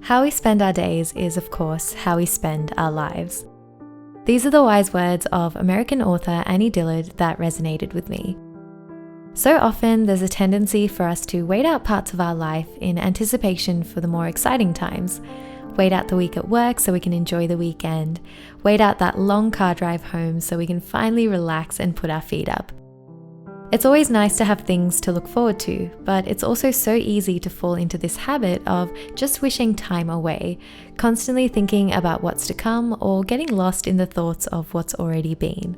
How we spend our days is, of course, how we spend our lives. These are the wise words of American author Annie Dillard that resonated with me. So often, there's a tendency for us to wait out parts of our life in anticipation for the more exciting times. Wait out the week at work so we can enjoy the weekend. Wait out that long car drive home so we can finally relax and put our feet up. It's always nice to have things to look forward to, but it's also so easy to fall into this habit of just wishing time away, constantly thinking about what's to come or getting lost in the thoughts of what's already been.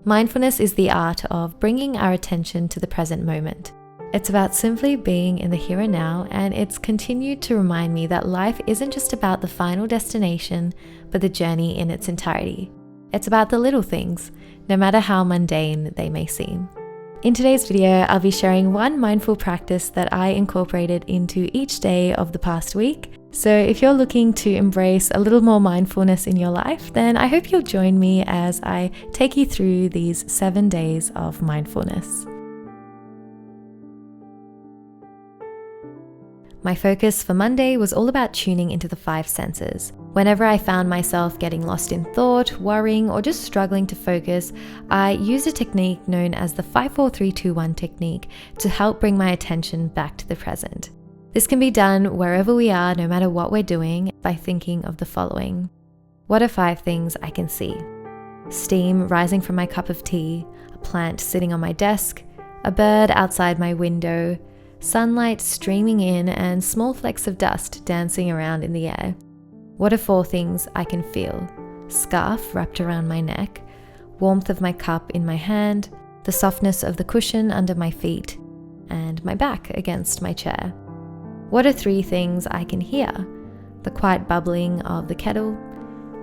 Mindfulness is the art of bringing our attention to the present moment. It's about simply being in the here and now, and it's continued to remind me that life isn't just about the final destination, but the journey in its entirety. It's about the little things, no matter how mundane they may seem. In today's video, I'll be sharing one mindful practice that I incorporated into each day of the past week. So if you're looking to embrace a little more mindfulness in your life, then I hope you'll join me as I take you through these 7 days of mindfulness. My focus for Monday was all about tuning into the 5 senses. Whenever I found myself getting lost in thought, worrying, or just struggling to focus, I used a technique known as the 5-4-3-2-1 technique to help bring my attention back to the present. This can be done wherever we are, no matter what we're doing, by thinking of the following. What are 5 things I can see? Steam rising from my cup of tea, a plant sitting on my desk, a bird outside my window, sunlight streaming in, and small flecks of dust dancing around in the air. What are 4 things I can feel? Scarf wrapped around my neck, warmth of my cup in my hand, the softness of the cushion under my feet, and my back against my chair. What are 3 things I can hear? The quiet bubbling of the kettle,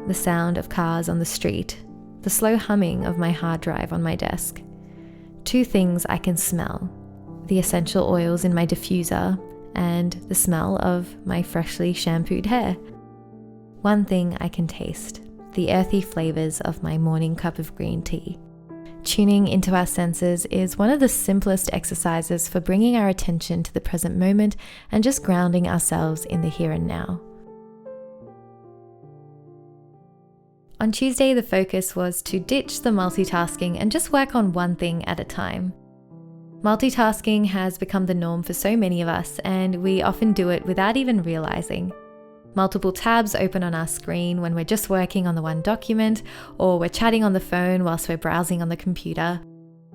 the sound of cars on the street, the slow humming of my hard drive on my desk. 2 things I can smell: the essential oils in my diffuser, and the smell of my freshly shampooed hair. 1 thing I can taste: the earthy flavors of my morning cup of green tea. Tuning into our senses is one of the simplest exercises for bringing our attention to the present moment and just grounding ourselves in the here and now. On Tuesday, the focus was to ditch the multitasking and just work on one thing at a time. Multitasking has become the norm for so many of us, and we often do it without even realizing. Multiple tabs open on our screen when we're just working on the one document, or we're chatting on the phone whilst we're browsing on the computer.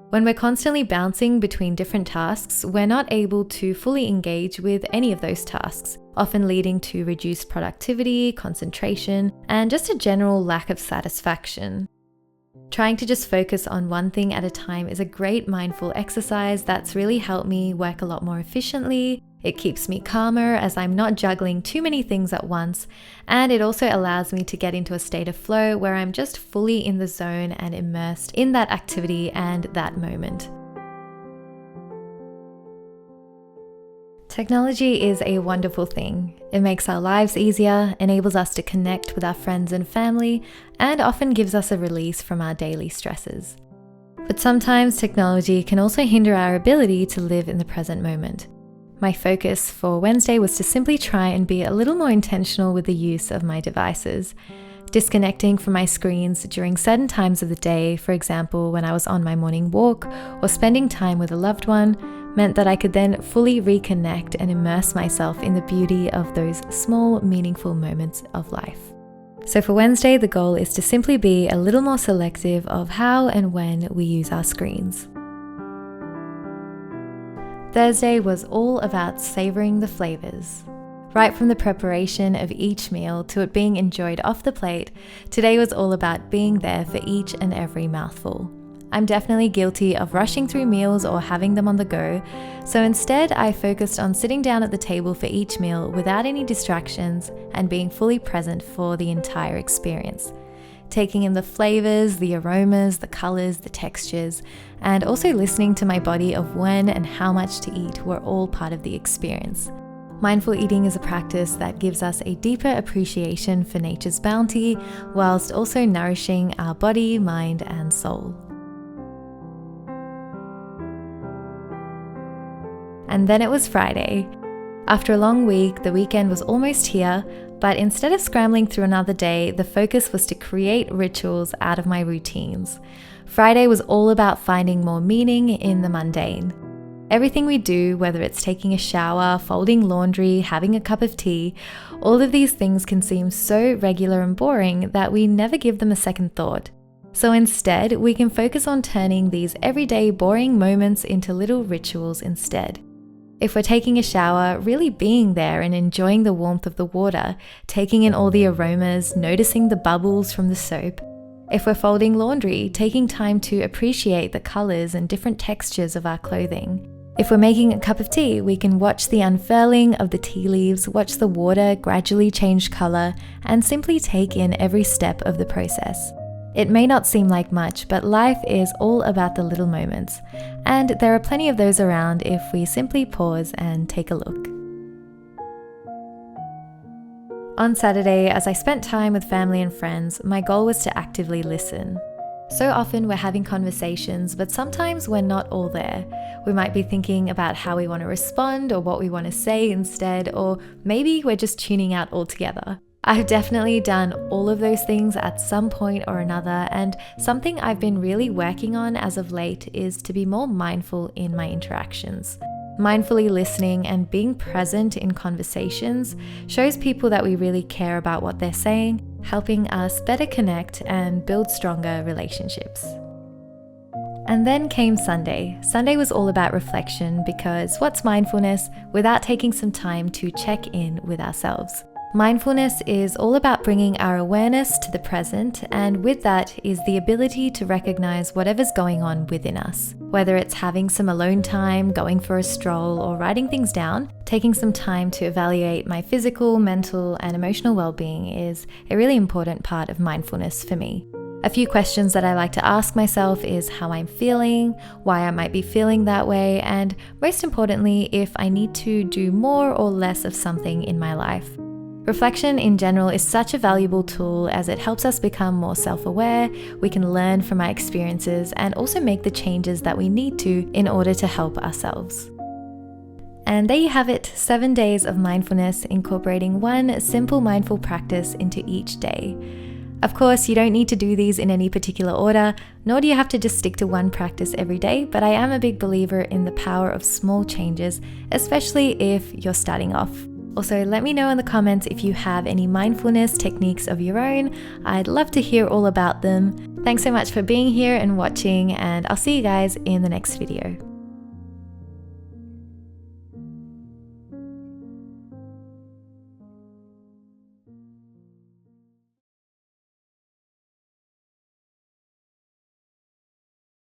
When we're constantly bouncing between different tasks, we're not able to fully engage with any of those tasks, often leading to reduced productivity, concentration, and just a general lack of satisfaction. Trying to just focus on one thing at a time is a great mindful exercise that's really helped me work a lot more efficiently. It keeps me calmer as I'm not juggling too many things at once, and it also allows me to get into a state of flow where I'm just fully in the zone and immersed in that activity and that moment. Technology is a wonderful thing. It makes our lives easier, enables us to connect with our friends and family, and often gives us a release from our daily stresses. But sometimes technology can also hinder our ability to live in the present moment. My focus for Wednesday was to simply try and be a little more intentional with the use of my devices. Disconnecting from my screens during certain times of the day, for example, when I was on my morning walk or spending time with a loved one, meant that I could then fully reconnect and immerse myself in the beauty of those small, meaningful moments of life. So for Wednesday, the goal is to simply be a little more selective of how and when we use our screens. Thursday was all about savoring the flavors. Right from the preparation of each meal to it being enjoyed off the plate, today was all about being there for each and every mouthful. I'm definitely guilty of rushing through meals or having them on the go, so instead I focused on sitting down at the table for each meal without any distractions and being fully present for the entire experience. Taking in the flavors, the aromas, the colors, the textures, and also listening to my body of when and how much to eat were all part of the experience. Mindful eating is a practice that gives us a deeper appreciation for nature's bounty, whilst also nourishing our body, mind, and soul. And then it was Friday. After a long week, the weekend was almost here, but instead of scrambling through another day, the focus was to create rituals out of my routines. Friday was all about finding more meaning in the mundane. Everything we do, whether it's taking a shower, folding laundry, having a cup of tea, all of these things can seem so regular and boring that we never give them a second thought. So instead, we can focus on turning these everyday boring moments into little rituals instead. If we're taking a shower, really being there and enjoying the warmth of the water, taking in all the aromas, noticing the bubbles from the soap. If we're folding laundry, taking time to appreciate the colors and different textures of our clothing. If we're making a cup of tea, we can watch the unfurling of the tea leaves, watch the water gradually change color, and simply take in every step of the process. It may not seem like much, but life is all about the little moments, and there are plenty of those around if we simply pause and take a look. On Saturday, as I spent time with family and friends, my goal was to actively listen. So often we're having conversations, but sometimes we're not all there. We might be thinking about how we want to respond or what we want to say instead, or maybe we're just tuning out altogether. I've definitely done all of those things at some point or another, and something I've been really working on as of late is to be more mindful in my interactions. Mindfully listening and being present in conversations shows people that we really care about what they're saying, helping us better connect and build stronger relationships. And then came Sunday. Sunday was all about reflection because what's mindfulness without taking some time to check in with ourselves? Mindfulness is all about bringing our awareness to the present, and with that is the ability to recognize whatever's going on within us. Whether it's having some alone time, going for a stroll, or writing things down, taking some time to evaluate my physical, mental, and emotional well-being is a really important part of mindfulness for me. A few questions that I like to ask myself is how I'm feeling, why I might be feeling that way, and most importantly, if I need to do more or less of something in my life. Reflection in general is such a valuable tool as it helps us become more self-aware, we can learn from our experiences and also make the changes that we need to in order to help ourselves. And there you have it, 7 days of mindfulness incorporating one simple mindful practice into each day. Of course, you don't need to do these in any particular order, nor do you have to just stick to one practice every day, but I am a big believer in the power of small changes, especially if you're starting off. Also, let me know in the comments if you have any mindfulness techniques of your own. I'd love to hear all about them. Thanks so much for being here and watching, and I'll see you guys in the next video.